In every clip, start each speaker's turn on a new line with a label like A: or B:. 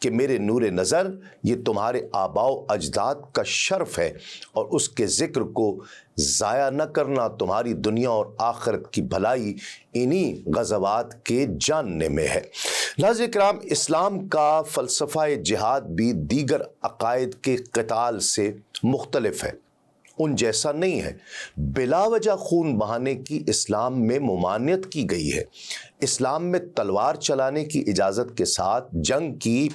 A: کہ میرے نور نظر یہ تمہارے آباء و اجداد کا شرف ہے، اور اس کے ذکر کو ضائع نہ کرنا تمہاری دنیا اور آخرت کی بھلائی انہی غزوات کے جاننے میں ہے۔ ناظرین کرام، اسلام کا فلسفہ جہاد بھی دیگر عقائد کے قتال سے مختلف ہے، ان جیسا نہیں ہے۔ بلا وجہ خون بہانے کی اسلام میں ممانعت کی گئی ہے۔ اسلام میں تلوار چلانے کی اجازت کے ساتھ جنگ کی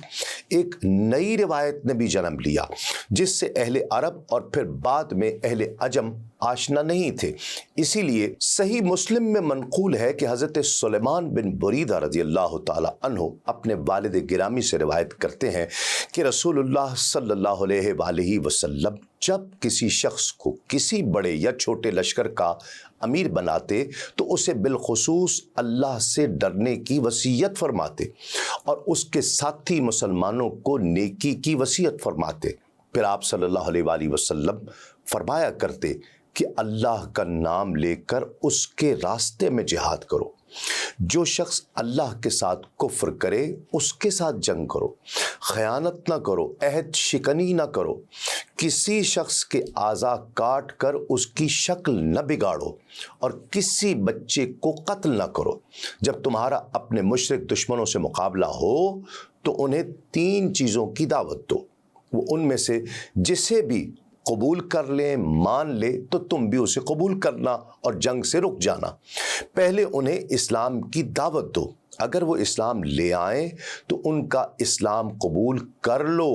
A: ایک نئی روایت نے بھی جنم لیا، جس سے اہل عرب اور پھر بعد میں اہل عجم آشنا نہیں تھے۔ اسی لیے صحیح مسلم میں منقول ہے کہ حضرت سلیمان بن بریدہ رضی اللہ تعالی عنہ اپنے والد گرامی سے روایت کرتے ہیں کہ رسول اللہ صلی اللہ علیہ وآلہ وسلم جب کسی شخص کو کسی بڑے یا چھوٹے لشکر کا امیر بناتے تو اسے بالخصوص اللہ سے ڈرنے کی وصیت فرماتے اور اس کے ساتھی مسلمانوں کو نیکی کی وصیت فرماتے۔ پھر آپ صلی اللہ علیہ وآلہ وسلم فرمایا کرتے کہ اللہ کا نام لے کر اس کے راستے میں جہاد کرو۔ جو شخص اللہ کے ساتھ کفر کرے اس کے ساتھ جنگ کرو، خیانت نہ کرو، عہد شکنی نہ کرو، کسی شخص کے اعضاء کاٹ کر اس کی شکل نہ بگاڑو، اور کسی بچے کو قتل نہ کرو۔ جب تمہارا اپنے مشرک دشمنوں سے مقابلہ ہو تو انہیں 3 چیزوں کی دعوت دو، وہ ان میں سے جسے بھی قبول کر لیں، مان لے تو تم بھی اسے قبول کرنا اور جنگ سے رک جانا۔ پہلے انہیں اسلام کی دعوت دو، اگر وہ اسلام لے آئیں تو ان کا اسلام قبول کر لو،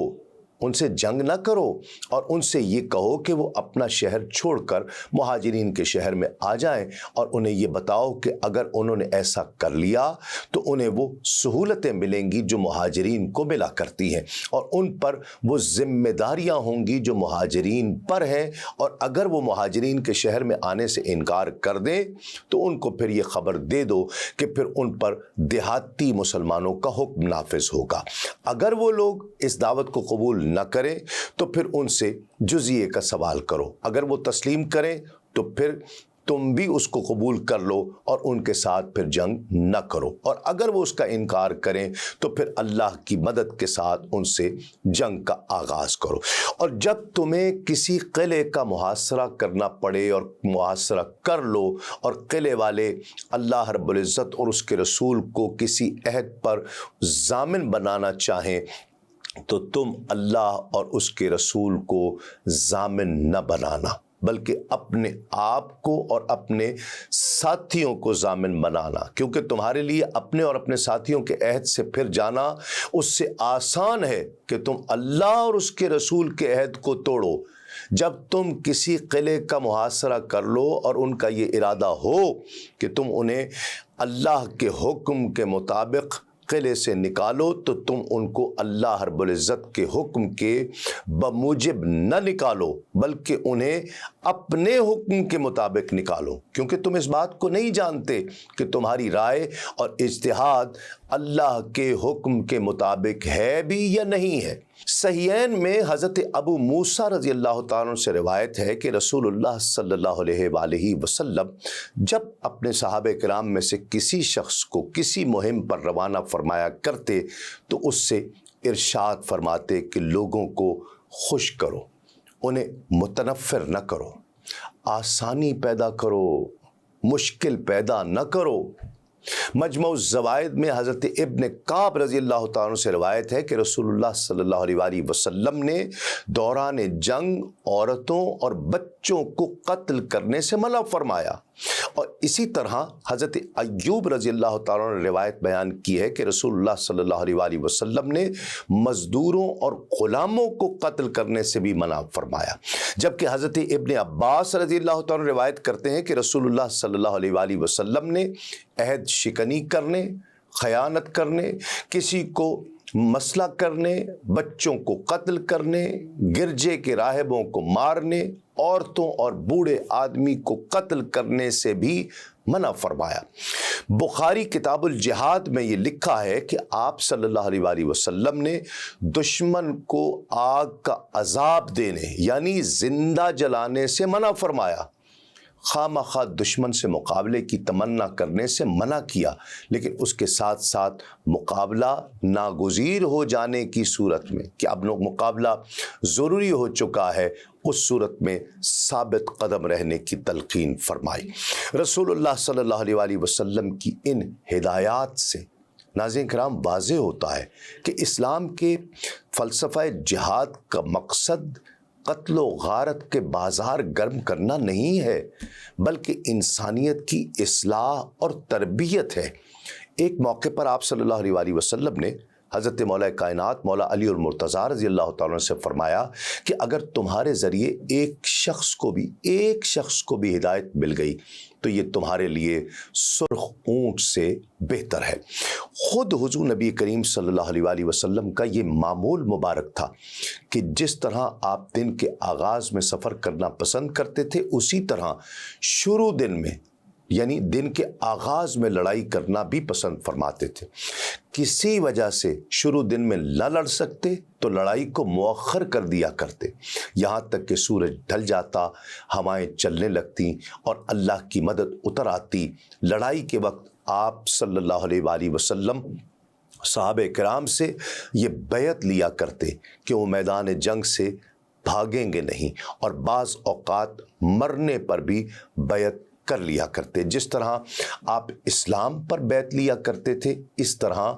A: ان سے جنگ نہ کرو، اور ان سے یہ کہو کہ وہ اپنا شہر چھوڑ کر مہاجرین کے شہر میں آ جائیں، اور انہیں یہ بتاؤ کہ اگر انہوں نے ایسا کر لیا تو انہیں وہ سہولتیں ملیں گی جو مہاجرین کو ملا کرتی ہیں، اور ان پر وہ ذمہ داریاں ہوں گی جو مہاجرین پر ہیں، اور اگر وہ مہاجرین کے شہر میں آنے سے انکار کر دیں تو ان کو پھر یہ خبر دے دو کہ پھر ان پر دیہاتی مسلمانوں کا حکم نافذ ہوگا۔ اگر وہ لوگ اس دعوت کو قبول نہ کریں تو پھر ان سے جزیے کا سوال کرو، اگر وہ تسلیم کریں تو پھر تم بھی اس کو قبول کر لو اور ان کے ساتھ پھر جنگ نہ کرو، اور اگر وہ اس کا انکار کریں تو پھر اللہ کی مدد کے ساتھ ان سے جنگ کا آغاز کرو۔ اور جب تمہیں کسی قلعے کا محاصرہ کرنا پڑے اور محاصرہ کر لو، اور قلعے والے اللہ رب العزت اور اس کے رسول کو کسی عہد پر ضامن بنانا چاہیں تو تم اللہ اور اس کے رسول کو ضامن نہ بنانا، بلکہ اپنے آپ کو اور اپنے ساتھیوں کو ضامن بنانا، کیونکہ تمہارے لیے اپنے اور اپنے ساتھیوں کے عہد سے پھر جانا اس سے آسان ہے کہ تم اللہ اور اس کے رسول کے عہد کو توڑو۔ جب تم کسی قلعے کا محاصرہ کر لو اور ان کا یہ ارادہ ہو کہ تم انہیں اللہ کے حکم کے مطابق قلعے سے نکالو تو تم ان کو اللہ رب العزت کے حکم کے بموجب نہ نکالو، بلکہ انہیں اپنے حکم کے مطابق نکالو، کیونکہ تم اس بات کو نہیں جانتے کہ تمہاری رائے اور اجتہاد اللہ کے حکم کے مطابق ہے بھی یا نہیں ہے۔ صحیحین میں حضرت ابو موسیٰ رضی اللہ تعالیٰ عنہ سے روایت ہے کہ رسول اللہ صلی اللہ علیہ وآلہ وسلم جب اپنے صحابہ کرام میں سے کسی شخص کو کسی مہم پر روانہ فرمایا کرتے تو اس سے ارشاد فرماتے کہ لوگوں کو خوش کرو، انہیں متنفر نہ کرو، آسانی پیدا کرو، مشکل پیدا نہ کرو۔ مجموع الزوائد میں حضرت ابن کعب رضی اللہ تعالیٰ عنہ سے روایت ہے کہ رسول اللہ صلی اللہ علیہ وآلہ وسلم نے دوران جنگ عورتوں اور بچوں کو قتل کرنے سے منع فرمایا، اور اسی طرح حضرت ایوب رضی اللہ تعالیٰ عنہ نے روایت بیان کی ہے کہ رسول اللہ صلی اللہ علیہ وآلہ وسلم نے مزدوروں اور غلاموں کو قتل کرنے سے بھی منع فرمایا، جبکہ حضرت ابن عباس رضی اللہ تعالیٰ عنہ روایت کرتے ہیں کہ رسول اللہ صلی اللہ علیہ وآلہ وسلم نے عہد شکنی کرنے، خیانت کرنے، کسی کو مسئلہ کرنے، بچوں کو قتل کرنے، گرجے کے راہبوں کو مارنے، عورتوں اور بوڑھے آدمی کو قتل کرنے سے بھی منع فرمایا۔ بخاری کتاب الجہاد میں یہ لکھا ہے کہ آپ صلی اللہ علیہ وآلہ وسلم نے دشمن کو آگ کا عذاب دینے یعنی زندہ جلانے سے منع فرمایا، خواہ دشمن سے مقابلے کی تمنا کرنے سے منع کیا، لیکن اس کے ساتھ ساتھ مقابلہ ناگزیر ہو جانے کی صورت میں کہ اب مقابلہ ضروری ہو چکا ہے، اس صورت میں ثابت قدم رہنے کی تلقین فرمائی۔ رسول اللہ صلی اللہ علیہ وسلم کی ان ہدایات سے ناظرین کرام واضح ہوتا ہے کہ اسلام کے فلسفہ جہاد کا مقصد قتل و غارت کے بازار گرم کرنا نہیں ہے، بلکہ انسانیت کی اصلاح اور تربیت ہے۔ ایک موقع پر آپ صلی اللہ علیہ وسلم نے حضرت مولا کائنات مولا علی المرتضیٰ رضی اللہ تعالیٰ عنہ سے فرمایا کہ اگر تمہارے ذریعے ایک شخص کو بھی ہدایت مل گئی تو یہ تمہارے لیے سرخ اونٹ سے بہتر ہے۔ خود حضور نبی کریم صلی اللہ علیہ وسلم کا یہ معمول مبارک تھا کہ جس طرح آپ دن کے آغاز میں سفر کرنا پسند کرتے تھے، اسی طرح شروع دن میں یعنی دن کے آغاز میں لڑائی کرنا بھی پسند فرماتے تھے۔ کسی وجہ سے شروع دن میں نہ لڑ سکتے تو لڑائی کو مؤخر کر دیا کرتے، یہاں تک کہ سورج ڈھل جاتا، ہوائیں چلنے لگتی اور اللہ کی مدد اتر آتی۔ لڑائی کے وقت آپ صلی اللہ علیہ وسلم صحابہ کرام سے یہ بیعت لیا کرتے کہ وہ میدان جنگ سے بھاگیں گے نہیں، اور بعض اوقات مرنے پر بھی بیعت کر لیا کرتے۔ جس طرح آپ اسلام پر بیعت لیا کرتے تھے، اس طرح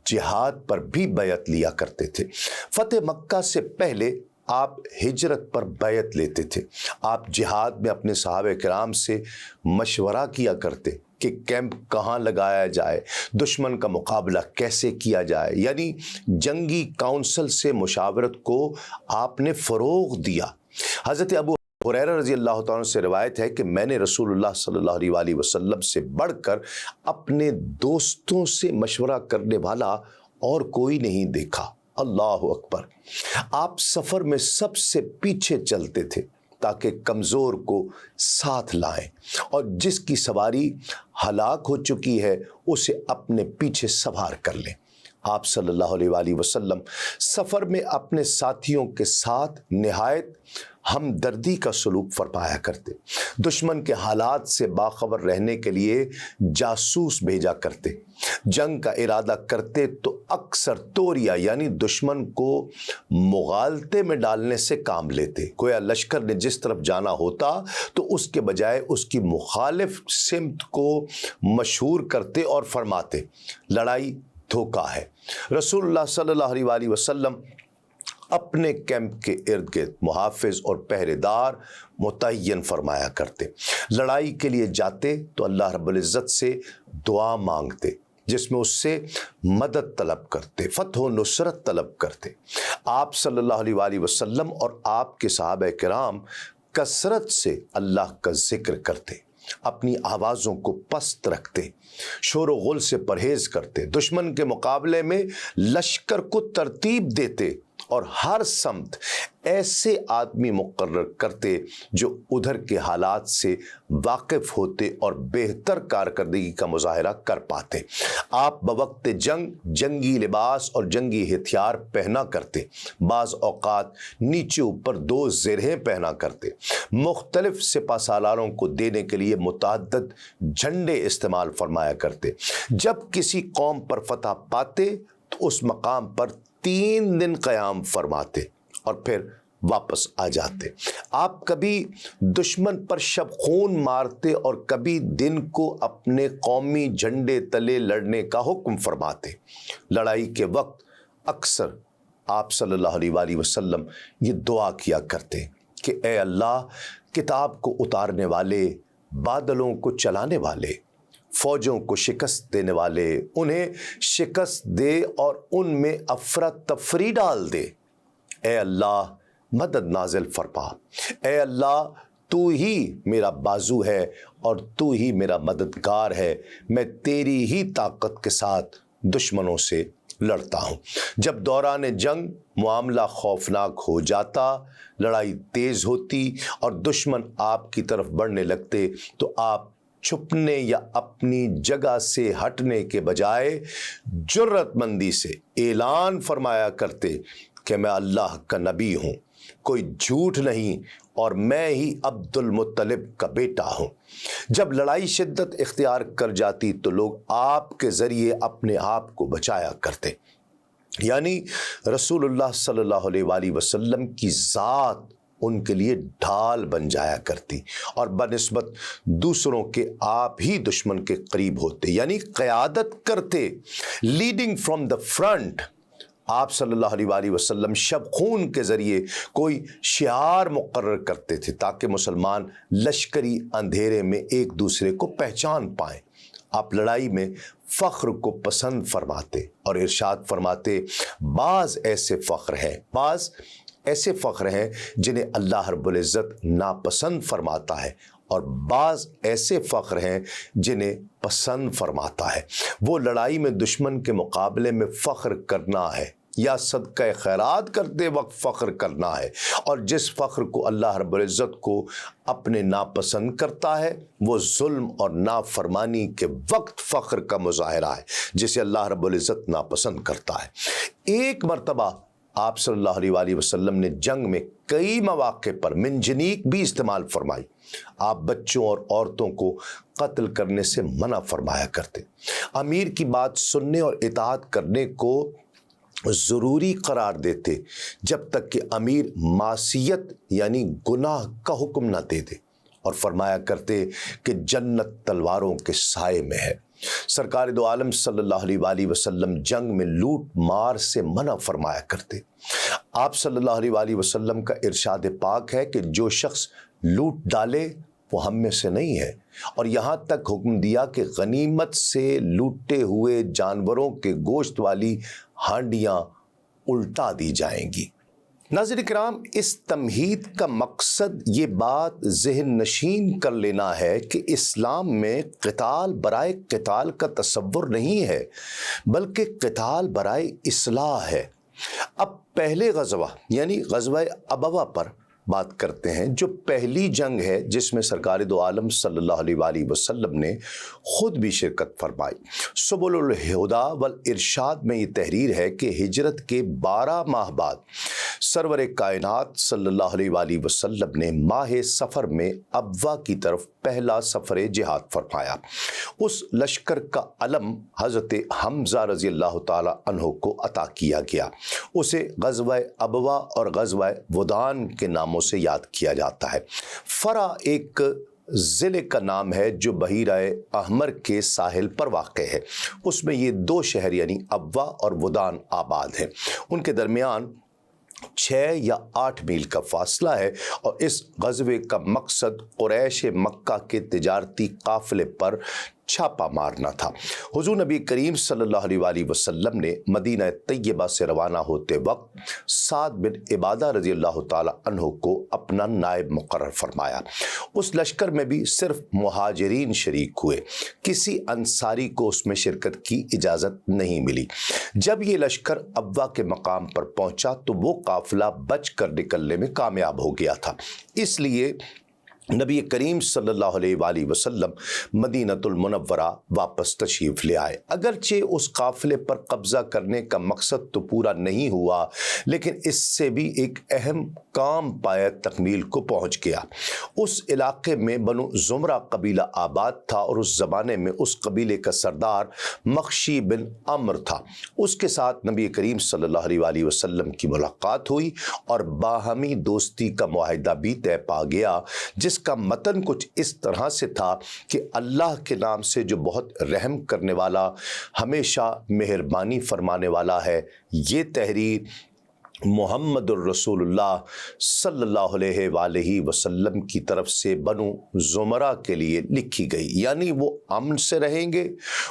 A: جہاد پر بھی بیعت لیا کرتے تھے۔ فتح مکہ سے پہلے آپ ہجرت پر بیعت لیتے تھے۔ آپ جہاد میں اپنے صحابہ کرام سے مشورہ کیا کرتے کہ کیمپ کہاں لگایا جائے، دشمن کا مقابلہ کیسے کیا جائے، یعنی جنگی کونسل سے مشاورت کو آپ نے فروغ دیا۔ حضرت ابو ہریرہ رضی اللہ تعالیٰ سے روایت ہے کہ میں نے رسول اللہ صلی اللہ علیہ وسلم سے بڑھ کر اپنے دوستوں سے مشورہ کرنے والا اور کوئی نہیں دیکھا۔ اللہ اکبر۔ آپ سفر میں سب سے پیچھے چلتے تھے تاکہ کمزور کو ساتھ لائیں، اور جس کی سواری ہلاک ہو چکی ہے اسے اپنے پیچھے سوار کر لیں۔ آپ صلی اللہ علیہ وسلم سفر میں اپنے ساتھیوں کے ساتھ نہایت ہمدردی کا سلوک فرمایا کرتے، دشمن کے حالات سے باخبر رہنے کے لیے جاسوس بھیجا کرتے، جنگ کا ارادہ کرتے تو اکثر توریا یعنی دشمن کو مغالطے میں ڈالنے سے کام لیتے۔ گویا لشکر نے جس طرف جانا ہوتا تو اس کے بجائے اس کی مخالف سمت کو مشہور کرتے اور فرماتے لڑائی دھوکہ ہے۔ رسول اللہ صلی اللہ علیہ وسلم اپنے کیمپ کے ارد گرد محافظ اور پہرے دار متعین فرمایا کرتے۔ لڑائی کے لیے جاتے تو اللہ رب العزت سے دعا مانگتے، جس میں اس سے مدد طلب کرتے، فتح و نصرت طلب کرتے۔ آپ صلی اللہ علیہ وسلم اور آپ کے صحابہ کرام کثرت سے اللہ کا ذکر کرتے، اپنی آوازوں کو پست رکھتے، شور و غل سے پرہیز کرتے، دشمن کے مقابلے میں لشکر کو ترتیب دیتے اور ہر سمت ایسے آدمی مقرر کرتے جو ادھر کے حالات سے واقف ہوتے اور بہتر کارکردگی کا مظاہرہ کر پاتے۔ آپ بوقت جنگ جنگی لباس اور جنگی ہتھیار پہنا کرتے، بعض اوقات نیچے اوپر 2 زرہیں پہنا کرتے، مختلف سپہ سالاروں کو دینے کے لیے متعدد جھنڈے استعمال فرمایا کرتے۔ جب کسی قوم پر فتح پاتے تو اس مقام پر 3 دن قیام فرماتے اور پھر واپس آ جاتے۔ آپ کبھی دشمن پر شب خون مارتے اور کبھی دن کو اپنے قومی جھنڈے تلے لڑنے کا حکم فرماتے۔ لڑائی کے وقت اکثر آپ صلی اللہ علیہ وسلم یہ دعا کیا کرتے کہ اے اللہ، کتاب کو اتارنے والے، بادلوں کو چلانے والے، فوجوں کو شکست دینے والے، انہیں شکست دے اور ان میں افراتفری ڈال دے۔ اے اللہ مدد نازل فرما، اے اللہ تو ہی میرا بازو ہے اور تو ہی میرا مددگار ہے، میں تیری ہی طاقت کے ساتھ دشمنوں سے لڑتا ہوں۔ جب دوران جنگ معاملہ خوفناک ہو جاتا، لڑائی تیز ہوتی اور دشمن آپ کی طرف بڑھنے لگتے تو آپ چھپنے یا اپنی جگہ سے ہٹنے کے بجائے جرات مندی سے اعلان فرمایا کرتے کہ میں اللہ کا نبی ہوں، کوئی جھوٹ نہیں اور میں ہی عبد المطلب کا بیٹا ہوں۔ جب لڑائی شدت اختیار کر جاتی تو لوگ آپ کے ذریعے اپنے آپ کو بچایا کرتے، یعنی رسول اللہ صلی اللہ علیہ وآلہ وسلم کی ذات ان کے لیے ڈھال بن جایا کرتی، اور بنسبت دوسروں کے آپ ہی دشمن کے قریب ہوتے، یعنی قیادت کرتے، لیڈنگ فرام دا فرنٹ۔ آپ صلی اللہ علیہ وآلہ وسلم شب خون کے ذریعے کوئی شعار مقرر کرتے تھے تاکہ مسلمان لشکری اندھیرے میں ایک دوسرے کو پہچان پائیں۔ آپ لڑائی میں فخر کو پسند فرماتے اور ارشاد فرماتے، بعض ایسے فخر ہیں جنہیں اللہ رب العزت ناپسند فرماتا ہے، اور بعض ایسے فخر ہیں جنہیں پسند فرماتا ہے۔ وہ لڑائی میں دشمن کے مقابلے میں فخر کرنا ہے یا صدقہ خیرات کرتے وقت فخر کرنا ہے، اور جس فخر کو اللہ رب العزت کو اپنے ناپسند کرتا ہے وہ ظلم اور نافرمانی کے وقت فخر کا مظاہرہ ہے جسے اللہ رب العزت ناپسند کرتا ہے۔ ایک مرتبہ آپ صلی اللہ علیہ وآلہ وسلم نے جنگ میں کئی مواقع پر منجنیق بھی استعمال فرمائی۔ آپ بچوں اور عورتوں کو قتل کرنے سے منع فرمایا کرتے، امیر کی بات سننے اور اطاعت کرنے کو ضروری قرار دیتے جب تک کہ امیر معصیت یعنی گناہ کا حکم نہ دے دے، اور فرمایا کرتے کہ جنت تلواروں کے سائے میں ہے۔ سرکار دو عالم صلی اللہ علیہ وآلہ وسلم جنگ میں لوٹ مار سے منع فرمایا کرتے۔ آپ صلی اللہ علیہ وآلہ وسلم کا ارشاد پاک ہے کہ جو شخص لوٹ ڈالے وہ ہم میں سے نہیں ہے، اور یہاں تک حکم دیا کہ غنیمت سے لوٹے ہوئے جانوروں کے گوشت والی ہانڈیاں الٹا دی جائیں گی۔ ناظرین کرام، اس تمہید کا مقصد یہ بات ذہن نشین کر لینا ہے کہ اسلام میں قتال برائے قتال کا تصور نہیں ہے، بلکہ قتال برائے اصلاح ہے۔ اب پہلے غزوہ یعنی غزوہ ابوا پر بات کرتے ہیں، جو پہلی جنگ ہے جس میں سرکار دو عالم صلی اللہ علیہ وآلہ وسلم نے خود بھی شرکت فرمائی۔ سبل الہدا والارشاد میں یہ تحریر ہے کہ ہجرت کے 12 ماہ بعد سرور کائنات صلی اللہ علیہ وآلہ وسلم نے ماہ سفر میں ابوا کی طرف پہلا سفر جہاد فرمایا۔ اس لشکر کا علم حضرت حمزہ رضی اللہ تعالی عنہ کو عطا کیا گیا۔ اسے غزوہ ابوا اور غزوہ ودان کے ناموں سے یاد کیا جاتا ہے۔ فرا ایک ضلع کا نام ہے جو بحیرہ احمر کے ساحل پر واقع ہے۔ اس میں یہ 2 شہر یعنی ابوا اور ودان آباد ہیں۔ ان کے درمیان 6 یا 8 میل کا فاصلہ ہے، اور اس غزوے کا مقصد قریش مکہ کے تجارتی قافلے پر چھاپا مارنا تھا۔ حضور نبی کریم صلی اللہ علیہ وآلہ وسلم نے مدینہ طیبہ سے روانہ ہوتے وقت سعد بن عبادہ رضی اللہ تعالی عنہ کو اپنا نائب مقرر فرمایا۔ اس لشکر میں بھی صرف مہاجرین شریک ہوئے، کسی انصاری کو اس میں شرکت کی اجازت نہیں ملی۔ جب یہ لشکر ابوا کے مقام پر پہنچا تو وہ قافلہ بچ کر نکلنے میں کامیاب ہو گیا تھا، اس لیے نبی کریم صلی اللہ علیہ وآلہ وسلم مدینہ المنورہ واپس تشریف لے آئے۔ اگرچہ اس قافلے پر قبضہ کرنے کا مقصد تو پورا نہیں ہوا، لیکن اس سے بھی ایک اہم کام پایا تکمیل کو پہنچ گیا۔ اس علاقے میں بنو زمرہ قبیلہ آباد تھا، اور اس زمانے میں اس قبیلے کا سردار مخشی بن عمر تھا۔ اس کے ساتھ نبی کریم صلی اللہ علیہ وآلہ وسلم کی ملاقات ہوئی اور باہمی دوستی کا معاہدہ بھی طے پا گیا، جس کا متن کچھ اس طرح سے تھا کہ اللہ کے نام سے جو بہت رحم کرنے والا، ہمیشہ مہربانی فرمانے والا ہے۔ یہ تحریر محمد الرسول اللہ صلی اللہ علیہ وآلہ وسلم کی طرف سے بنو زمرہ کے لیے لکھی گئی، یعنی وہ امن سے رہیں گے،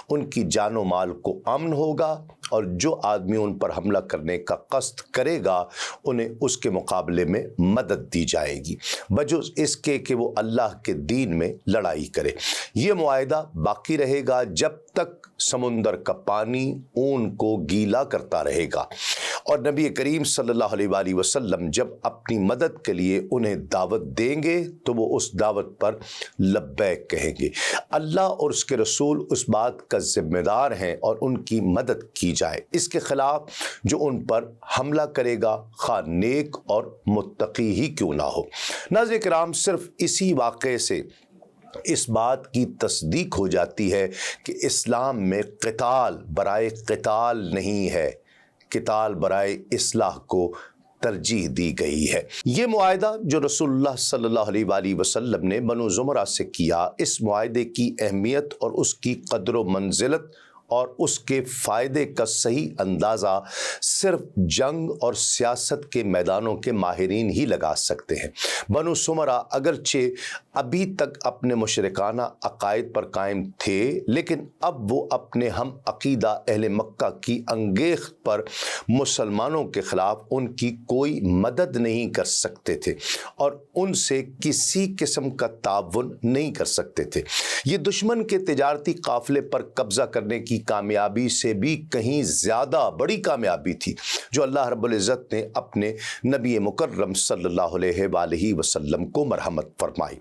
A: ان کی جان و مال کو امن ہوگا، اور جو آدمی ان پر حملہ کرنے کا قصد کرے گا انہیں اس کے مقابلے میں مدد دی جائے گی، بجز اس کے کہ وہ اللہ کے دین میں لڑائی کرے۔ یہ معاہدہ باقی رہے گا جب تک سمندر کا پانی اون کو گیلا کرتا رہے گا، اور نبی کریم صلی اللہ علیہ وآلہ وسلم جب اپنی مدد کے لیے انہیں دعوت دیں گے تو وہ اس دعوت پر لبیک کہیں گے۔ اللہ اور اس کے رسول اس بات کا ذمہ دار ہیں اور ان کی مدد کی جائے، اس کے خلاف جو ان پر حملہ کرے گا خواہ نیک اور متقی ہی کیوں نہ ہو۔ ناظرین کرام، صرف اسی واقعے سے اس بات کی تصدیق ہو جاتی ہے کہ اسلام میں قتال برائے قتال نہیں ہے، قتال برائے اصلاح کو ترجیح دی گئی ہے۔ یہ معاہدہ جو رسول اللہ صلی اللہ علیہ وآلہ وسلم نے بنو زمرہ سے کیا، اس معاہدے کی اہمیت اور اس کی قدر و منزلت اور اس کے فائدے کا صحیح اندازہ صرف جنگ اور سیاست کے میدانوں کے ماہرین ہی لگا سکتے ہیں۔ بنو زمرہ اگرچہ ابھی تک اپنے مشرکانہ عقائد پر قائم تھے، لیکن اب وہ اپنے ہم عقیدہ اہل مکہ کی انگیخت پر مسلمانوں کے خلاف ان کی کوئی مدد نہیں کر سکتے تھے اور ان سے کسی قسم کا تعاون نہیں کر سکتے تھے۔ یہ دشمن کے تجارتی قافلے پر قبضہ کرنے کی کامیابی سے بھی کہیں زیادہ بڑی کامیابی تھی جو اللہ رب العزت نے اپنے نبی مکرم صلی اللہ علیہ وآلہ وسلم کو مرحمت فرمائی۔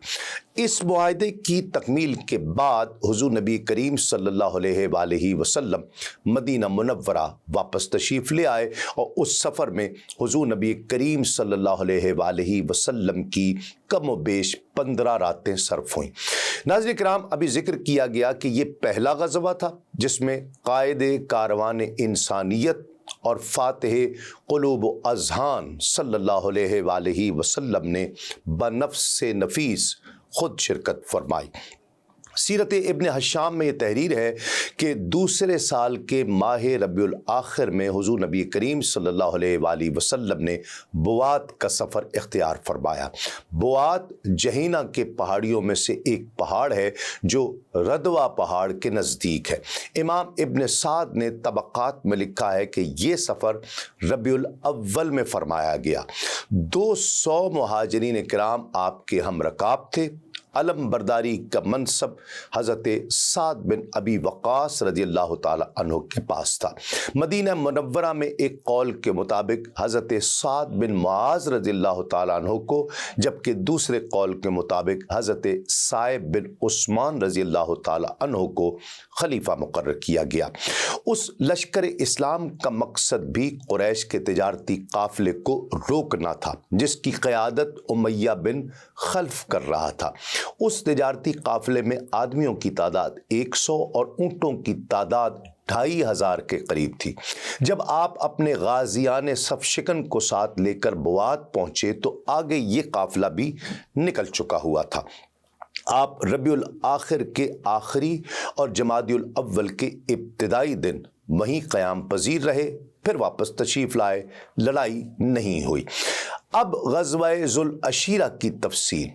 A: اس معاہدے کی تکمیل کے بعد حضور نبی کریم صلی اللہ علیہ وآلہ وسلم مدینہ منورہ واپس تشریف لے آئے اور اس سفر میں حضور نبی کریم صلی اللہ علیہ وآلہ وسلم کی کم و بیش 15 راتیں صرف ہوئیں۔ ناظرین کرام، ابھی ذکر کیا گیا کہ یہ پہلا غزوہ تھا جس میں قائد کاروان انسانیت اور فاتح قلوب و اذہان صلی اللہ علیہ وآلہ وسلم نے بنفس نفیس خود شرکت فرمائی۔ سیرت ابن حشام میں یہ تحریر ہے کہ دوسرے سال کے ماہ ربیع الآخر میں حضور نبی کریم صلی اللہ علیہ وآلہ وسلم نے بوات کا سفر اختیار فرمایا۔ بوات جہینہ کے پہاڑیوں میں سے ایک پہاڑ ہے جو ردوا پہاڑ کے نزدیک ہے۔ امام ابن سعد نے طبقات میں لکھا ہے کہ یہ سفر ربیع الاول میں فرمایا گیا۔ 200 مہاجرین کرام آپ کے ہم رکاب تھے۔ علم برداری کا منصب حضرت سعد بن ابی وقاص رضی اللہ تعالی عنہ کے پاس تھا۔ مدینہ منورہ میں ایک قول کے مطابق حضرت سعد بن معاذ رضی اللہ تعالی عنہ کو، جبکہ دوسرے قول کے مطابق حضرت صائب بن عثمان رضی اللہ تعالی عنہ کو خلیفہ مقرر کیا گیا۔ اس لشکر اسلام کا مقصد بھی قریش کے تجارتی قافلے کو روکنا تھا جس کی قیادت امیہ بن خلف کر رہا تھا۔ اس تجارتی قافلے میں آدمیوں کی تعداد 100 اور اونٹوں کی تعداد 2500 کے قریب تھی۔ جب آپ اپنے غازیان صف شکن کو ساتھ لے کر بوات پہنچے تو آگے یہ قافلہ بھی نکل چکا ہوا تھا۔ آپ ربیع الاخر کے آخری اور جمادی الاول کے ابتدائی دن وہیں قیام پذیر رہے، پھر واپس تشریف لائے، لڑائی نہیں ہوئی۔ اب غزوہ ذوالعشیرہ کی تفصیل۔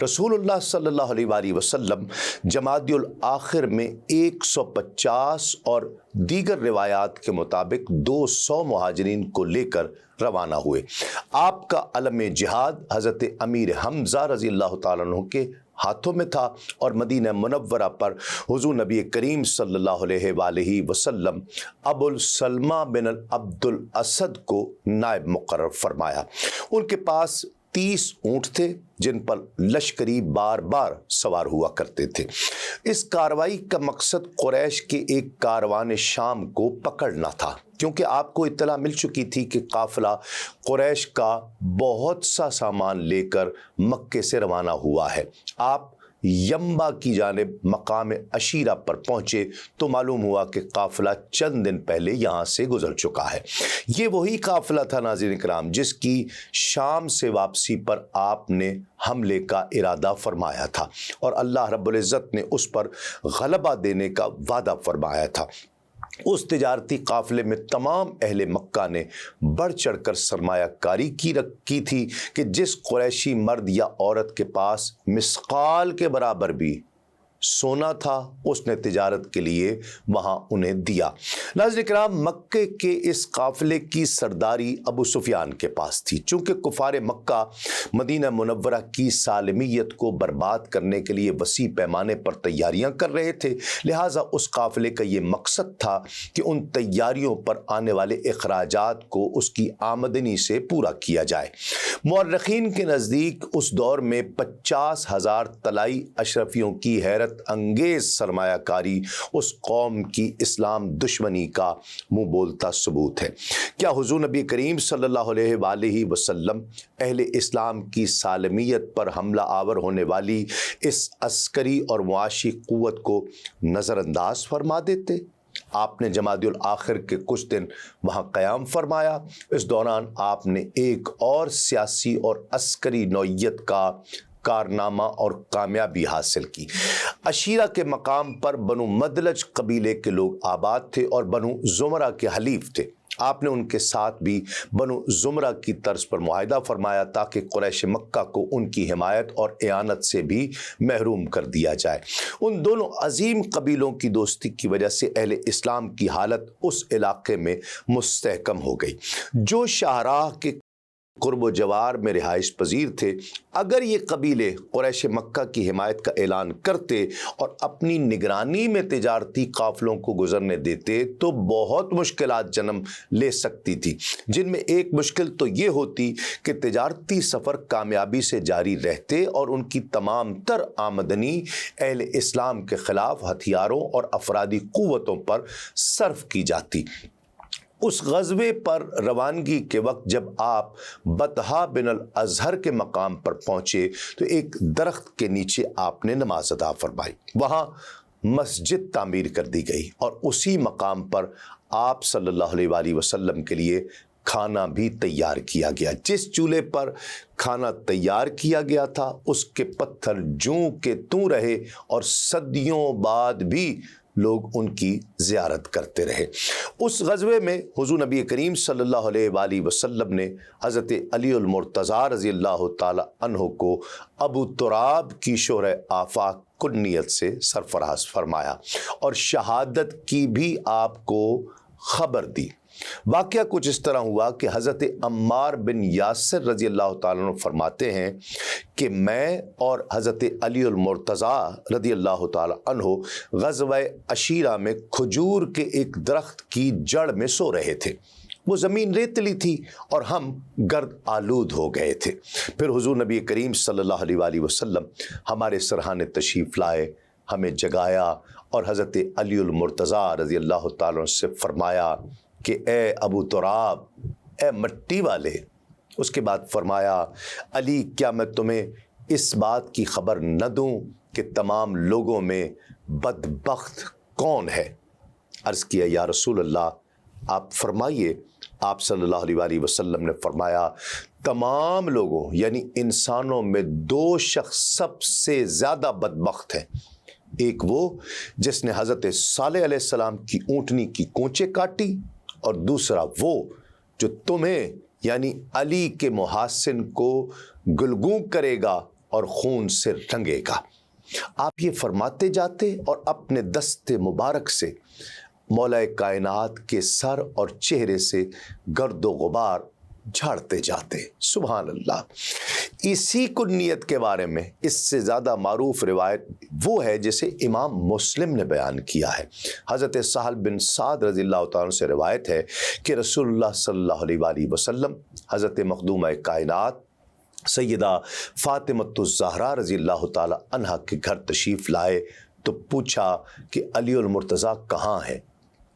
A: رسول اللہ صلی اللہ علیہ وآلہ وسلم جمادی الاخر میں 150 اور دیگر روایات کے مطابق 200 مہاجرین کو لے کر روانہ ہوئے۔ آپ کا علم جہاد حضرت امیر حمزہ رضی اللہ تعالیٰ عنہ کے ہاتھوں میں تھا اور مدینہ منورہ پر حضور نبی کریم صلی اللہ علیہ وآلہ وسلم ابو السلمہ بن عبد الاسد کو نائب مقرر فرمایا۔ ان کے پاس 30 اونٹ تھے جن پر لشکری بار بار سوار ہوا کرتے تھے۔ اس کارروائی کا مقصد قریش کے ایک کاروان شام کو پکڑنا تھا، کیونکہ آپ کو اطلاع مل چکی تھی کہ قافلہ قریش کا بہت سا سامان لے کر مکے سے روانہ ہوا ہے۔ آپ یمبا کی جانب مقام عشیرہ پر پہنچے تو معلوم ہوا کہ قافلہ چند دن پہلے یہاں سے گزر چکا ہے۔ یہ وہی قافلہ تھا ناظرین کرام جس کی شام سے واپسی پر آپ نے حملے کا ارادہ فرمایا تھا اور اللہ رب العزت نے اس پر غلبہ دینے کا وعدہ فرمایا تھا۔ اس تجارتی قافلے میں تمام اہل مکہ نے بڑھ چڑھ کر سرمایہ کاری کی تھی کہ جس قریشی مرد یا عورت کے پاس مثقال کے برابر بھی سونا تھا اس نے تجارت کے لیے وہاں انہیں دیا۔ ناظرین کرام، مکے کے اس قافلے کی سرداری ابو سفیان کے پاس تھی۔ چونکہ کفار مکہ مدینہ منورہ کی سالمیت کو برباد کرنے کے لیے وسیع پیمانے پر تیاریاں کر رہے تھے، لہٰذا اس قافلے کا یہ مقصد تھا کہ ان تیاریوں پر آنے والے اخراجات کو اس کی آمدنی سے پورا کیا جائے۔ مورخین کے نزدیک اس دور میں 50,000 طلائی اشرفیوں کی حیرت انگیز سرمایہ کاری اس قوم کی اسلام دشمنی کا منہ بولتا ثبوت ہے۔ کیا حضور نبی کریم صلی اللہ علیہ وآلہ وسلم اہل اسلام کی سالمیت پر حملہ آور ہونے والی اس عسکری اور معاشی قوت کو نظر انداز فرما دیتے؟ آپ نے جمادی الآخر کے کچھ دن وہاں قیام فرمایا۔ اس دوران آپ نے ایک اور سیاسی اور عسکری نوعیت کا کارنامہ اور کامیابی حاصل کی۔ عشیرہ کے مقام پر بنو مدلج قبیلے کے لوگ آباد تھے اور بنو زمرہ کے حلیف تھے۔ آپ نے ان کے ساتھ بھی بنو زمرہ کی طرز پر معاہدہ فرمایا تاکہ قریش مکہ کو ان کی حمایت اور اعانت سے بھی محروم کر دیا جائے۔ ان دونوں عظیم قبیلوں کی دوستی کی وجہ سے اہل اسلام کی حالت اس علاقے میں مستحکم ہو گئی۔ جو شاہراہ کے قرب و جوار میں رہائش پذیر تھے، اگر یہ قبیلے قریش مکہ کی حمایت کا اعلان کرتے اور اپنی نگرانی میں تجارتی قافلوں کو گزرنے دیتے تو بہت مشکلات جنم لے سکتی تھی، جن میں ایک مشکل تو یہ ہوتی کہ تجارتی سفر کامیابی سے جاری رہتے اور ان کی تمام تر آمدنی اہل اسلام کے خلاف ہتھیاروں اور افرادی قوتوں پر صرف کی جاتی۔ اس غزوے پر روانگی کے وقت جب آپ بطحہ بن الازہر کے مقام پر پہنچے تو ایک درخت کے نیچے آپ نے نماز ادا فرمائی۔ وہاں مسجد تعمیر کر دی گئی اور اسی مقام پر آپ صلی اللہ علیہ وآلہ وسلم کے لیے کھانا بھی تیار کیا گیا۔ جس چولہے پر کھانا تیار کیا گیا تھا اس کے پتھر جوں کے توں رہے اور صدیوں بعد بھی لوگ ان کی زیارت کرتے رہے۔ اس غزوے میں حضور نبی کریم صلی اللہ علیہ وآلہ وسلم نے حضرت علی المرتضیٰ رضی اللہ تعالی عنہ کو ابو تراب کی شہرہ آفاق کنیت سے سرفراز فرمایا اور شہادت کی بھی آپ کو خبر دی۔ واقعہ کچھ اس طرح ہوا کہ حضرت عمار بن یاسر رضی اللہ تعالیٰ عنہ فرماتے ہیں کہ میں اور حضرت علی المرتضیٰ رضی اللہ تعالیٰ عنہ غزوہ عشیرہ میں کھجور کے ایک درخت کی جڑ میں سو رہے تھے۔ وہ زمین ریتلی تھی اور ہم گرد آلود ہو گئے تھے۔ پھر حضور نبی کریم صلی اللہ علیہ وآلہ وسلم ہمارے سرحانے تشریف لائے، ہمیں جگایا اور حضرت علی المرتضیٰ رضی اللہ تعالیٰ عنہ سے فرمایا کہ اے ابو تراب، اے مٹی والے۔ اس کے بعد فرمایا، علی کیا میں تمہیں اس بات کی خبر نہ دوں کہ تمام لوگوں میں بدبخت کون ہے؟ عرض کیا یا رسول اللہ آپ فرمائیے۔ آپ صلی اللہ علیہ وآلہ وسلم نے فرمایا، تمام لوگوں یعنی انسانوں میں دو شخص سب سے زیادہ بدبخت ہیں۔ ایک وہ جس نے حضرت صالح علیہ السلام کی اونٹنی کی کونچیں کاٹی، اور دوسرا وہ جو تمہیں یعنی علی کے محاسن کو گلگوں کرے گا اور خون سے رنگے گا۔ آپ یہ فرماتے جاتے اور اپنے دست مبارک سے مولا کائنات کے سر اور چہرے سے گرد و غبار جھاڑتے جاتے۔ سبحان اللہ۔ اسی کنیت کے بارے میں اس سے زیادہ معروف روایت وہ ہے جسے امام مسلم نے بیان کیا ہے۔ حضرت سہل بن سعد رضی اللہ تعالیٰ عنہ سے روایت ہے کہ رسول اللہ صلی اللہ علیہ وآلہ وسلم حضرت مخدومہ کائنات سیدہ فاطمۃ الزہرا رضی اللہ تعالیٰ عنہا کے گھر تشریف لائے تو پوچھا کہ علی المرتضیٰ کہاں ہے؟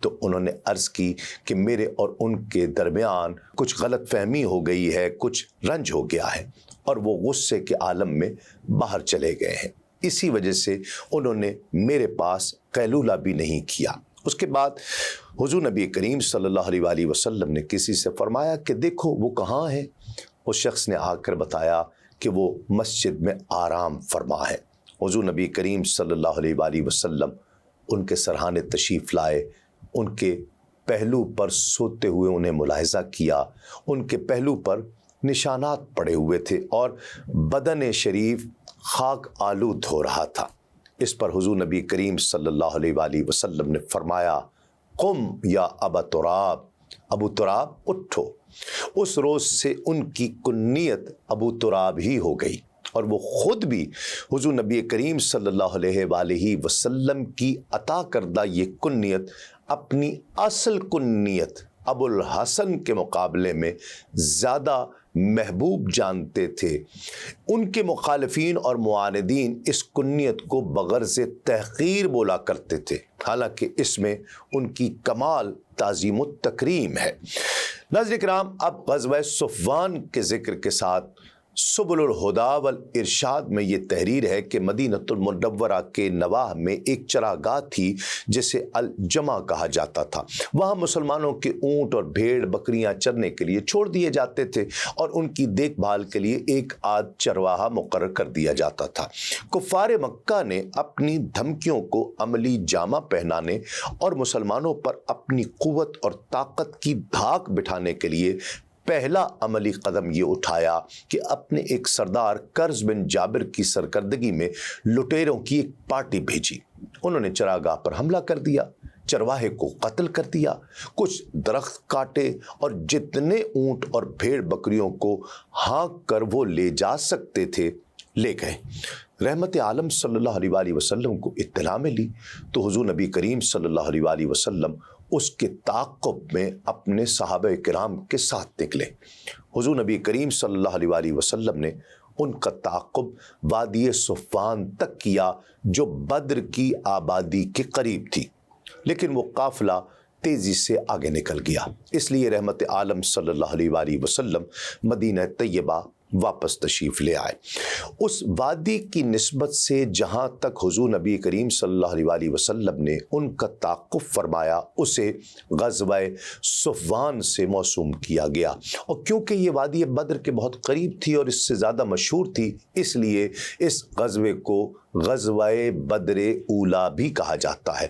A: تو انہوں نے عرض کی کہ میرے اور ان کے درمیان کچھ غلط فہمی ہو گئی ہے، کچھ رنج ہو گیا ہے، اور وہ غصے کے عالم میں باہر چلے گئے ہیں۔ اسی وجہ سے انہوں نے میرے پاس قیلولہ بھی نہیں کیا۔ اس کے بعد حضور نبی کریم صلی اللہ علیہ وآلہ وسلم نے کسی سے فرمایا کہ دیکھو وہ کہاں ہے؟ اس شخص نے آ کر بتایا کہ وہ مسجد میں آرام فرما ہے۔ حضور نبی کریم صلی اللہ علیہ وآلہ وسلم ان کے سرحانے تشریف لائے، ان کے پہلو پر سوتے ہوئے انہیں ملاحظہ کیا۔ ان کے پہلو پر نشانات پڑے ہوئے تھے اور بدن شریف خاک آلود ہو رہا تھا۔ اس پر حضور نبی کریم صلی اللہ علیہ وآلہ وسلم نے فرمایا قم یا ابا تراب، ابو تراب اٹھو۔ اس روز سے ان کی کنیت ابو تراب ہی ہو گئی، اور وہ خود بھی حضور نبی کریم صلی اللہ علیہ وآلہ وسلم کی عطا کردہ یہ کنیت اپنی اصل کنیت ابو الحسن کے مقابلے میں زیادہ محبوب جانتے تھے۔ ان کے مخالفین اور معاندین اس کنیت کو بغرض تحقیر بولا کرتے تھے، حالانکہ اس میں ان کی کمال تعظیم و تکریم ہے۔ ناظرین کرام، اب غزوہ صفوان کے ذکر کے ساتھ سبل الہدیٰ والارشاد میں یہ تحریر ہے کہ مدینۃ المنورہ کے نواح میں ایک چراگاہ تھی جسے الجمع کہا جاتا تھا۔ وہاں مسلمانوں کے اونٹ اور بھیڑ بکریاں چرنے کے لیے چھوڑ دیے جاتے تھے، اور ان کی دیکھ بھال کے لیے ایک آدھ چرواہا مقرر کر دیا جاتا تھا۔ کفار مکہ نے اپنی دھمکیوں کو عملی جامہ پہنانے اور مسلمانوں پر اپنی قوت اور طاقت کی دھاک بٹھانے کے لیے پہلا عملی قدم یہ اٹھایا کہ اپنے ایک سردار کرز بن جابر کی سرکردگی میں لٹیروں کی ایک پارٹی بھیجی۔ انہوں نے چراگاہ پر حملہ کر دیا، چرواہے کو قتل کر دیا، کچھ درخت کاٹے، اور جتنے اونٹ اور بھیڑ بکریوں کو ہانک کر وہ لے جا سکتے تھے لے گئے۔ رحمت عالم صلی اللہ علیہ وآلہ وسلم کو اطلاع ملی تو حضور نبی کریم صلی اللہ علیہ وآلہ وسلم اس کے تعاقب میں اپنے صحابہ کرام کے ساتھ نکلے۔ حضور نبی کریم صلی اللہ علیہ وآلہ وسلم نے ان کا تعاقب وادی صفوان تک کیا جو بدر کی آبادی کے قریب تھی، لیکن وہ قافلہ تیزی سے آگے نکل گیا، اس لیے رحمت عالم صلی اللہ علیہ وآلہ وسلم مدینہ طیبہ واپس تشریف لے آئے۔ اس وادی کی نسبت سے جہاں تک حضور نبی کریم صلی اللہ علیہ وآلہ وسلم نے ان کا تعاقب فرمایا اسے غزوہ صفوان سے موسوم کیا گیا، اور کیونکہ یہ وادی بدر کے بہت قریب تھی اور اس سے زیادہ مشہور تھی، اس لیے اس غزوے کو غزوہ بدر اولا بھی کہا جاتا ہے۔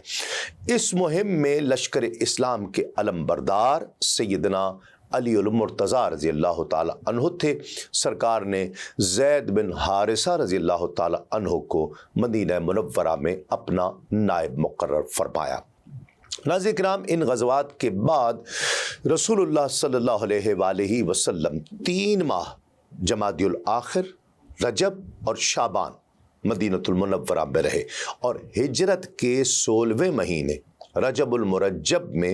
A: اس مہم میں لشکر اسلام کے علم بردار سیدنا علی المرتضیٰ رضی اللہ تعالی عنہ تھے۔ سرکار نے زید بن حارثہ رضی اللہ تعالی عنہ کو مدینہ منورہ میں اپنا نائب مقرر فرمایا۔ ناظرین کرام، ان غزوات کے بعد رسول اللہ صلی اللہ علیہ وآلہ وسلم 3 ماہ جمادی الاخر، رجب اور شعبان مدینۃ المنورہ میں رہے، اور ہجرت کے 16ویں مہینے رجب المرجب میں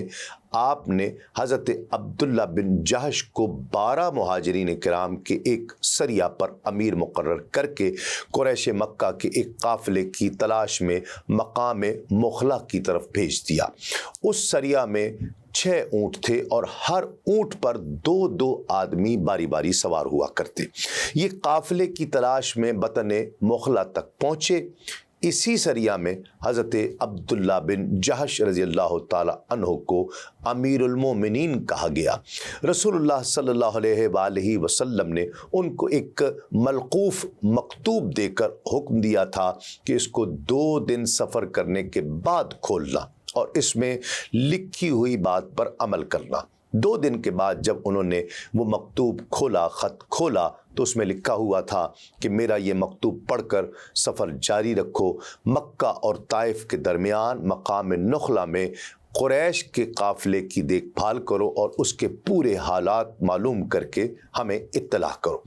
A: آپ نے حضرت عبداللہ بن جہش کو 12 مہاجرین کرام کے ایک سریہ پر امیر مقرر کر کے قریش مکہ کے ایک قافلے کی تلاش میں مقام مخلا کی طرف بھیج دیا۔ اس سریہ میں 6 اونٹ تھے، اور ہر اونٹ پر 2 آدمی باری باری سوار ہوا کرتے۔ یہ قافلے کی تلاش میں بطن مخلا تک پہنچے۔ اسی سریہ میں حضرت عبداللہ بن جہش رضی اللہ تعالی عنہ کو امیر المومنین کہا گیا۔ رسول اللہ صلی اللہ علیہ وآلہ وسلم نے ان کو ایک ملقوف مکتوب دے کر حکم دیا تھا کہ اس کو 2 دن سفر کرنے کے بعد کھولنا اور اس میں لکھی ہوئی بات پر عمل کرنا۔ 2 دن کے بعد جب انہوں نے وہ مکتوب کھولا، خط کھولا، تو اس میں لکھا ہوا تھا کہ میرا یہ مکتوب پڑھ کر سفر جاری رکھو، مکہ اور طائف کے درمیان مقام نخلا میں قریش کے قافلے کی دیکھ بھال کرو اور اس کے پورے حالات معلوم کر کے ہمیں اطلاع کرو۔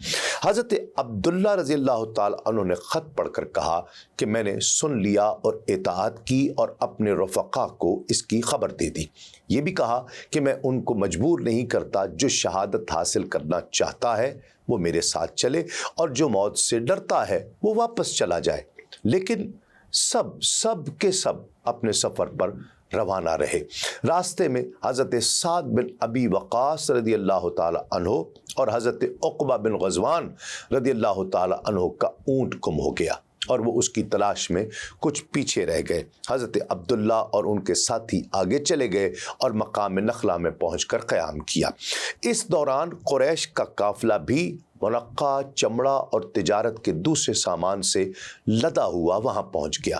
A: حضرت عبداللہ رضی اللہ تعالی عنہ نے خط پڑھ کر کہا کہ میں نے سن لیا اور اطاعت کی اور اپنے رفقا کو اس کی خبر دے دی۔ یہ بھی کہا کہ میں ان کو مجبور نہیں کرتا، جو شہادت حاصل کرنا چاہتا ہے وہ میرے ساتھ چلے، اور جو موت سے ڈرتا ہے وہ واپس چلا جائے، لیکن سب کے سب اپنے سفر پر روانہ رہے۔ راستے میں حضرت سعد بن ابی وقاص رضی اللہ تعالی عنہ اور حضرت عقبہ بن غزوان رضی اللہ تعالی عنہ کا اونٹ گم ہو گیا، اور وہ اس کی تلاش میں کچھ پیچھے رہ گئے۔ حضرت عبداللہ اور ان کے ساتھی آگے چلے گئے اور مقام نخلا میں پہنچ کر قیام کیا۔ اس دوران قریش کا قافلہ بھی منقع، چمڑا اور تجارت کے دوسرے سامان سے لدا ہوا وہاں پہنچ گیا۔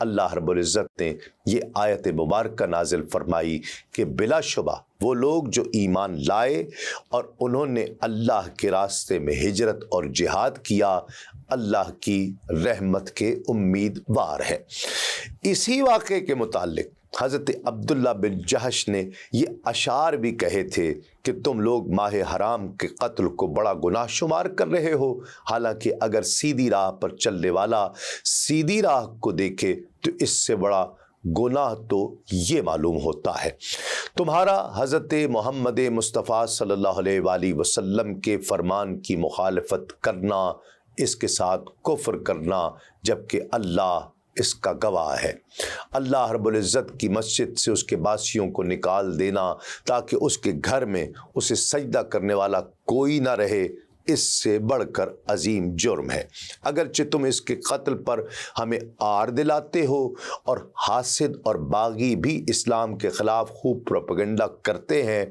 A: اللہ رب العزت نے یہ آیت مبارکہ نازل فرمائی کہ بلا شبہ وہ لوگ جو ایمان لائے اور انہوں نے اللہ کے راستے میں ہجرت اور جہاد کیا، اللہ کی رحمت کے امیدوار ہیں۔ اسی واقعے کے متعلق حضرت عبداللہ بن جہش نے یہ اشعار بھی کہے تھے کہ تم لوگ ماہ حرام کے قتل کو بڑا گناہ شمار کر رہے ہو، حالانکہ اگر سیدھی راہ پر چلنے والا سیدھی راہ کو دیکھے تو اس سے بڑا گناہ تو یہ معلوم ہوتا ہے۔ تمہارا حضرت محمد مصطفیٰ صلی اللہ علیہ وآلہ وسلم کے فرمان کی مخالفت کرنا، اس کے ساتھ کفر کرنا، جبکہ اللہ اس کا گواہ ہے۔ اللہ رب العزت کی مسجد سے اس کے باسیوں کو نکال دینا تاکہ اس کے گھر میں اسے سجدہ کرنے والا کوئی نہ رہے، اس سے بڑھ کر عظیم جرم ہے۔ اگرچہ تم اس کے قتل پر ہمیں آر دلاتے ہو اور حاسد اور باغی بھی اسلام کے خلاف خوب پروپیگنڈا کرتے ہیں،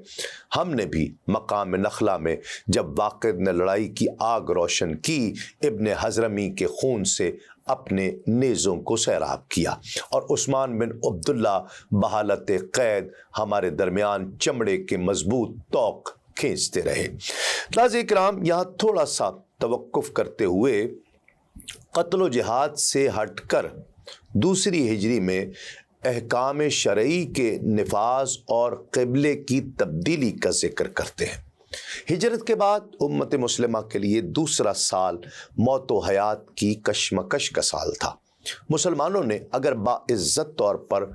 A: ہم نے بھی مقام نخلا میں جب واقد نے لڑائی کی آگ روشن کی، ابن حضرمی کے خون سے اپنے نیزوں کو سیراب کیا اور عثمان بن عبداللہ بحالت قید ہمارے درمیان چمڑے کے مضبوط توق کھینچتے رہے۔ ناظرین کرام، یہاں تھوڑا سا توقف کرتے ہوئے قتل و جہاد سے ہٹ کر دوسری ہجری میں احکام شرعی کے نفاذ اور قبلے کی تبدیلی کا ذکر کرتے ہیں۔ ہجرت کے بعد امت مسلمہ کے لیے دوسرا سال موت و حیات کی کشمکش کا سال تھا۔ مسلمانوں نے اگر باعزت طور پر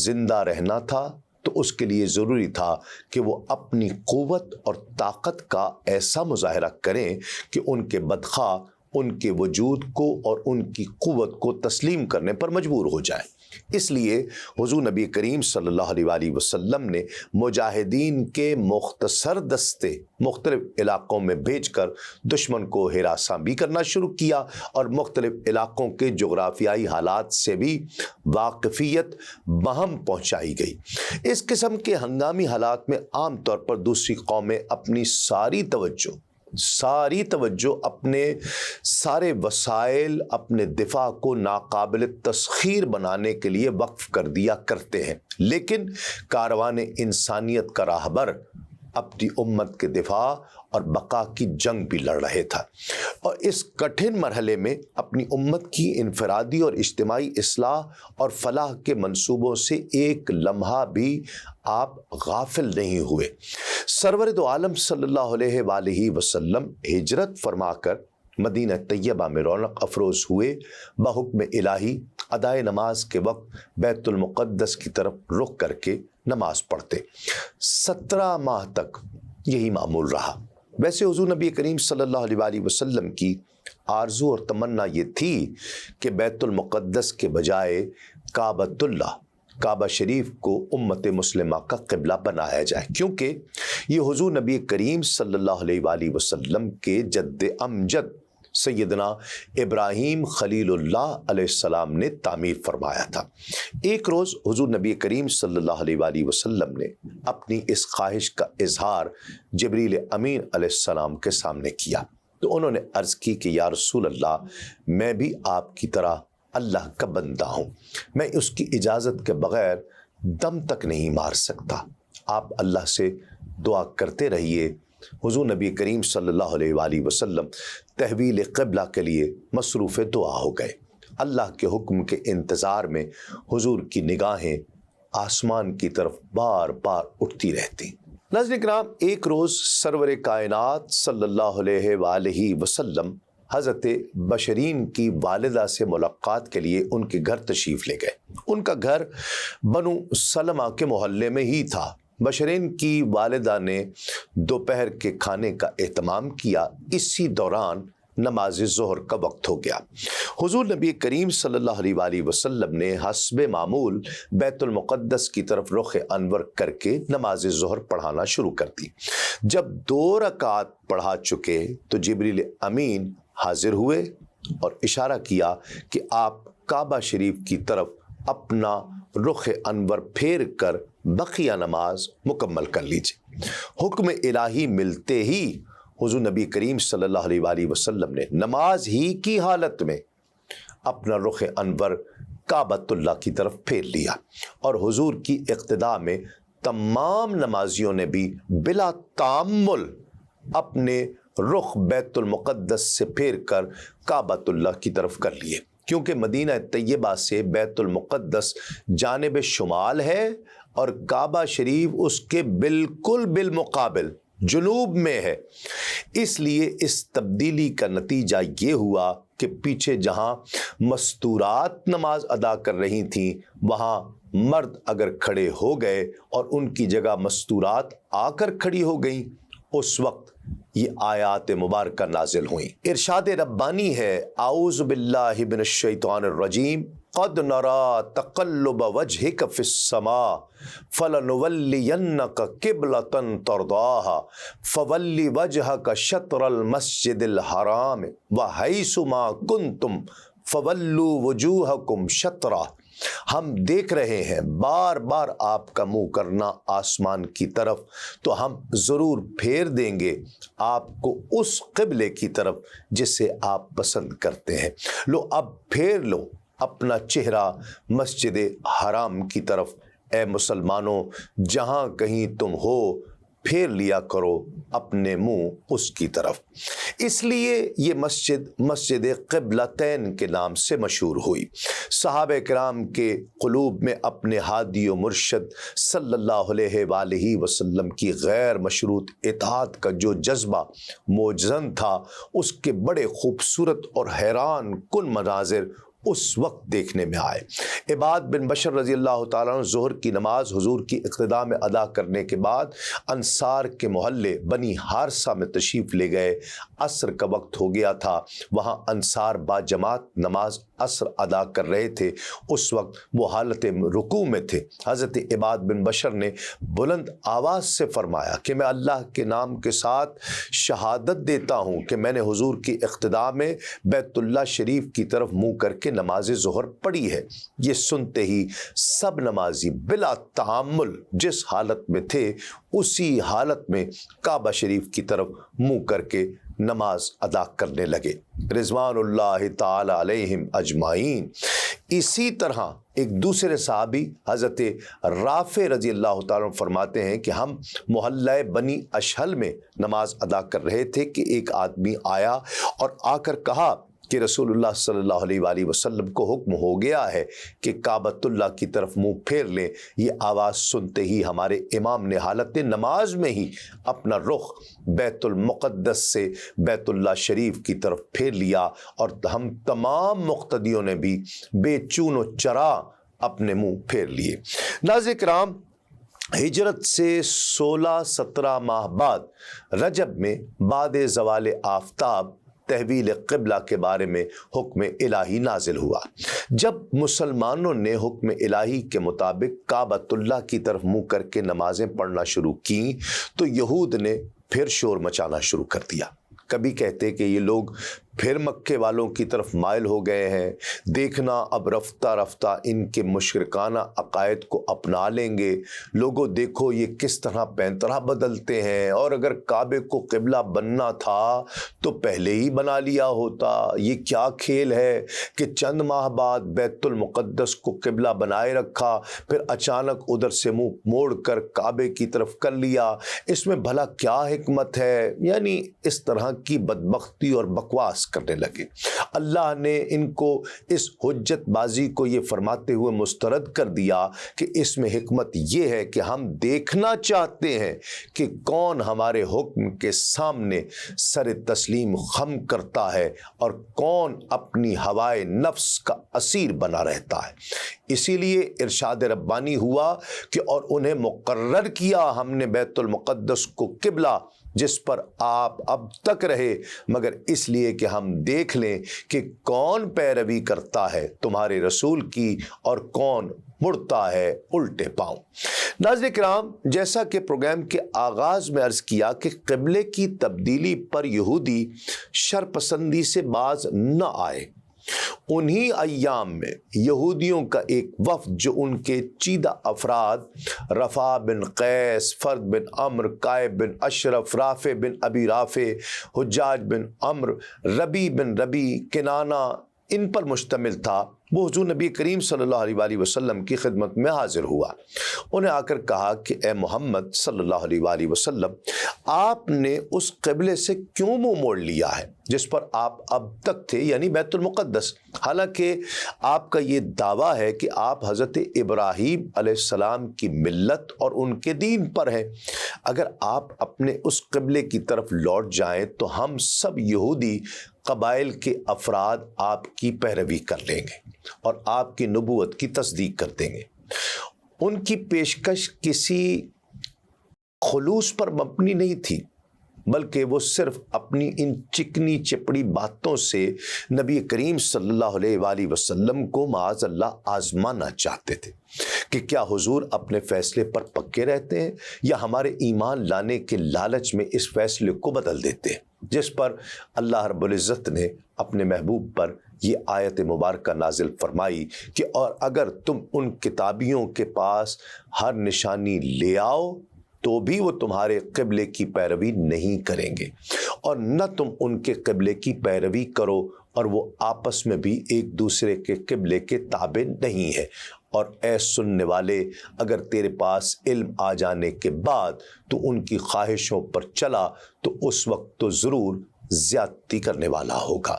A: زندہ رہنا تھا تو اس کے لیے ضروری تھا کہ وہ اپنی قوت اور طاقت کا ایسا مظاہرہ کریں کہ ان کے بدخواہ ان کے وجود کو اور ان کی قوت کو تسلیم کرنے پر مجبور ہو جائیں۔ اس لیے حضور نبی کریم صلی اللہ علیہ وآلہ وسلم نے مجاہدین کے مختصر دستے مختلف علاقوں میں بھیج کر دشمن کو ہراساں بھی کرنا شروع کیا اور مختلف علاقوں کے جغرافیائی حالات سے بھی واقفیت بہم پہنچائی گئی۔ اس قسم کے ہنگامی حالات میں عام طور پر دوسری قومیں اپنی ساری توجہ اپنے سارے وسائل اپنے دفاع کو ناقابل تسخیر بنانے کے لیے وقف کر دیا کرتے ہیں، لیکن کاروان انسانیت کا راہبر اپنی امت کے دفاع اور بقا کی جنگ بھی لڑ رہے تھا، اور اس کٹھن مرحلے میں اپنی امت کی انفرادی اور اجتماعی اصلاح اور فلاح کے منصوبوں سے ایک لمحہ بھی آپ غافل نہیں ہوئے۔ سرور دو عالم صلی اللہ علیہ وآلہ وسلم ہجرت فرما کر مدینہ طیبہ میں رونق افروز ہوئے، بحکم الہی ادائے نماز کے وقت بیت المقدس کی طرف رخ کر کے نماز پڑھتے۔ 17 ماہ تک یہی معمول رہا۔ ویسے حضور نبی کریم صلی اللہ علیہ وآلہ وسلم کی آرزو اور تمنا یہ تھی کہ بیت المقدس کے بجائے کعبہ شریف کو امت مسلمہ کا قبلہ بنایا جائے، کیونکہ یہ حضور نبی کریم صلی اللہ علیہ وآلہ وسلم کے جد امجد سیدنا ابراہیم خلیل اللہ علیہ السلام نے تعمیر فرمایا تھا۔ ایک روز حضور نبی کریم صلی اللہ علیہ وآلہ وسلم نے اپنی اس خواہش کا اظہار جبریل امین علیہ السلام کے سامنے کیا، تو انہوں نے عرض کی کہ یا رسول اللہ، میں بھی آپ کی طرح اللہ کا بندہ ہوں، میں اس کی اجازت کے بغیر دم تک نہیں مار سکتا، آپ اللہ سے دعا کرتے رہیے۔ حضور نبی کریم صلی اللہ علیہ وآلہ وسلم تحویل قبلہ کے لیے مصروف دعا ہو گئے۔ اللہ کے حکم کے انتظار میں حضور کی نگاہیں آسمان کی طرف بار بار اٹھتی رہتی۔ ناظرین کرام، ایک روز سرور کائنات صلی اللہ علیہ وآلہ وسلم حضرت بشرین کی والدہ سے ملاقات کے لیے ان کے گھر تشریف لے گئے۔ ان کا گھر بنو سلمہ کے محلے میں ہی تھا۔ بشرین کی والدہ نے دوپہر کے کھانے کا اہتمام کیا، اسی دوران نماز ظہر کا وقت ہو گیا۔ حضور نبی کریم صلی اللہ علیہ وآلہ وسلم نے حسب معمول بیت المقدس کی طرف رخ انور کر کے نماز ظہر پڑھانا شروع کر دی۔ جب 2 رکعات پڑھا چکے تو جبریل امین حاضر ہوئے اور اشارہ کیا کہ آپ کعبہ شریف کی طرف اپنا رخ انور پھیر کر بقیہ نماز مکمل کر لیجیے۔ حکم الہی ملتے ہی حضور نبی کریم صلی اللہ علیہ وآلہ وسلم نے نماز ہی کی حالت میں اپنا رخ انور کعبۃ اللہ کی طرف پھیر لیا، اور حضور کی اقتداء میں تمام نمازیوں نے بھی بلا تعمل اپنے رخ بیت المقدس سے پھیر کر کعبۃ اللہ کی طرف کر لیے، کیونکہ مدینہ طیبہ سے بیت المقدس جانب شمال ہے اور کعبہ شریف اس کے بالکل بالمقابل جنوب میں ہے۔ اس لیے اس تبدیلی کا نتیجہ یہ ہوا کہ پیچھے جہاں مستورات نماز ادا کر رہی تھیں وہاں مرد اگر کھڑے ہو گئے اور ان کی جگہ مستورات آ کر کھڑی ہو گئیں، اس وقت یہ آیات مبارکہ نازل ہوئیں۔ ارشاد ربانی ہے، اعوذ باللہ من الشیطان الرجیم، قد نرى تقلب وجهك في السماء فلنولينك قبلة ترضاها فول وجهك شطر المسجد الحرام وحيث ما كنتم فولوا وجوهكم شطرا۔ ہم دیکھ رہے ہیں بار بار آپ کا منہ کرنا آسمان کی طرف، تو ہم ضرور پھیر دیں گے آپ کو اس قبلے کی طرف جسے آپ پسند کرتے ہیں۔ لو اب پھیر لو اپنا چہرہ مسجد حرام کی طرف، اے مسلمانوں جہاں کہیں تم ہو پھیر لیا کرو اپنے منہ اس کی طرف۔ اس لیے یہ مسجد قبلتین کے نام سے مشہور ہوئی۔ صحابہ کرام کے قلوب میں اپنے ہادی و مرشد صلی اللہ علیہ وآلہ وسلم کی غیر مشروط اطاعت کا جو جذبہ موجزن تھا، اس کے بڑے خوبصورت اور حیران کن مناظر اس وقت دیکھنے میں آئے۔ عباد بن بشر رضی اللہ تعالیٰ عنہ ظہر کی نماز حضور کی اقتداء میں ادا کرنے کے بعد انصار کے محلے بنی حارثہ میں تشریف لے گئے۔ عصر کا وقت ہو گیا تھا، وہاں انصار با جماعت نماز عصر ادا کر رہے تھے۔ اس وقت وہ حالت رکوع میں تھے۔ حضرت عباد بن بشر نے بلند آواز سے فرمایا کہ میں اللہ کے نام کے ساتھ شہادت دیتا ہوں کہ میں نے حضور کی اقتداء میں بیت اللہ شریف کی طرف منہ کر کے نماز ظہر پڑھی ہے۔ یہ سنتے ہی سب نمازی بلا تعامل جس حالت میں تھے اسی حالت میں کعبہ شریف کی طرف منہ کر کے نماز ادا کرنے لگے، رضوان اللہ تعالی علیہم اجمعین۔ اسی طرح ایک دوسرے صحابی حضرت رافع رضی اللہ تعالیٰ عنہ فرماتے ہیں کہ ہم محلہ بنی اشہل میں نماز ادا کر رہے تھے کہ ایک آدمی آیا اور آ کر کہا کہ رسول اللہ صلی اللہ علیہ وآلہ وسلم کو حکم ہو گیا ہے کہ کعبۃ اللہ کی طرف منہ پھیر لیں۔ یہ آواز سنتے ہی ہمارے امام نے حالت نماز میں ہی اپنا رخ بیت المقدس سے بیت اللہ شریف کی طرف پھیر لیا، اور ہم تمام مقتدیوں نے بھی بے چون و چرا اپنے منہ پھیر لیے۔ ناظرین کرام، ہجرت سے 16-17 ماہ بعد رجب میں بعد زوال آفتاب تحویل قبلہ کے بارے میں حکم الہی نازل ہوا۔ جب مسلمانوں نے حکم الہی کے مطابق کعبۃ اللہ کی طرف منہ کر کے نمازیں پڑھنا شروع کی تو یہود نے پھر شور مچانا شروع کر دیا۔ کبھی کہتے کہ یہ لوگ پھر مکے والوں کی طرف مائل ہو گئے ہیں، دیکھنا اب رفتہ رفتہ ان کے مشرکانہ عقائد کو اپنا لیں گے، لوگوں دیکھو یہ کس طرح پینترا بدلتے ہیں، اور اگر کعبے کو قبلہ بننا تھا تو پہلے ہی بنا لیا ہوتا، یہ کیا کھیل ہے کہ چند ماہ بعد بیت المقدس کو قبلہ بنائے رکھا پھر اچانک ادھر سے منہ موڑ کر کعبے کی طرف کر لیا، اس میں بھلا کیا حکمت ہے؟ یعنی اس طرح کی بدبختی اور بکواس کرنے لگے۔ اللہ نے ان کو اس حجت بازی کو یہ فرماتے ہوئے مسترد کر دیا کہ اس میں حکمت یہ ہے کہ ہم دیکھنا چاہتے ہیں کہ کون ہمارے حکم کے سامنے سر تسلیم خم کرتا ہے اور کون اپنی ہوائے نفس کا اسیر بنا رہتا ہے۔ اسی لیے ارشاد ربانی ہوا کہ اور انہیں مقرر کیا ہم نے بیت المقدس کو قبلہ جس پر آپ اب تک رہے، مگر اس لیے کہ ہم دیکھ لیں کہ کون پیروی کرتا ہے تمہارے رسول کی اور کون مڑتا ہے الٹے پاؤں۔ ناظرین کرام، جیسا کہ پروگرام کے آغاز میں عرض کیا کہ قبلے کی تبدیلی پر یہودی شرپسندی سے باز نہ آئے، انہی ایام میں یہودیوں کا ایک وفد جو ان کے چیدہ افراد رفاع بن قیس، فرد بن عمر، قائب بن اشرف، رافع بن ابی رافع، حجاج بن عمر، ربی بن ربی، کنانہ، ان پر مشتمل تھا، وہ حضور نبی کریم صلی اللہ علیہ وآلہ وسلم کی خدمت میں حاضر ہوا۔ انہیں آ کر کہا کہ اے محمد صلی اللہ علیہ وآلہ وسلم، آپ نے اس قبلے سے کیوں منہ موڑ لیا ہے جس پر آپ اب تک تھے، یعنی بیت المقدس؟ حالانکہ آپ کا یہ دعویٰ ہے کہ آپ حضرت ابراہیم علیہ السلام کی ملت اور ان کے دین پر ہیں۔ اگر آپ اپنے اس قبلے کی طرف لوٹ جائیں تو ہم سب یہودی قبائل کے افراد آپ کی پیروی کر لیں گے اور آپ کی نبوت کی تصدیق کر دیں گے۔ ان کی پیشکش کسی خلوص پر مبنی نہیں تھی، بلکہ وہ صرف اپنی ان چکنی چپڑی باتوں سے نبی کریم صلی اللہ علیہ وآلہ وسلم کو معاذ اللہ آزمانا چاہتے تھے کہ کیا حضور اپنے فیصلے پر پکے رہتے ہیں یا ہمارے ایمان لانے کے لالچ میں اس فیصلے کو بدل دیتے ہیں، جس پر اللہ رب العزت نے اپنے محبوب پر یہ آیت مبارکہ نازل فرمائی کہ اور اگر تم ان کتابیوں کے پاس ہر نشانی لے آؤ تو بھی وہ تمہارے قبلے کی پیروی نہیں کریں گے، اور نہ تم ان کے قبلے کی پیروی کرو اور وہ آپس میں بھی ایک دوسرے کے قبلے کے تابع نہیں ہے۔ اور اے سننے والے، اگر تیرے پاس علم آ جانے کے بعد تو ان کی خواہشوں پر چلا تو اس وقت تو ضرور زیادتی کرنے والا ہوگا۔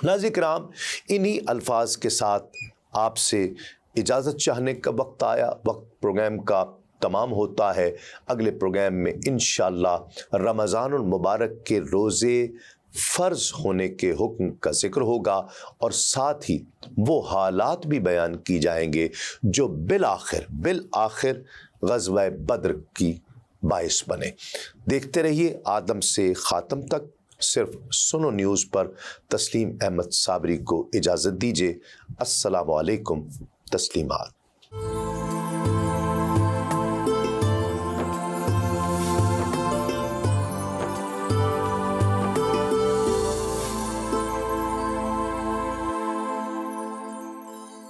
A: ناظرین کرام، انہی الفاظ کے ساتھ آپ سے اجازت چاہنے کا وقت آیا، وقت پروگرام کا تمام ہوتا ہے۔ اگلے پروگرام میں انشاءاللہ رمضان المبارک کے روزے فرض ہونے کے حکم کا ذکر ہوگا، اور ساتھ ہی وہ حالات بھی بیان کی جائیں گے جو بالآخر غزوہ بدر کی باعث بنے۔ دیکھتے رہیے آدم سے خاتم تک، صرف سنو نیوز پر۔ تسلیم احمد صابری کو اجازت دیجیے۔ السلام علیکم، تسلیمات۔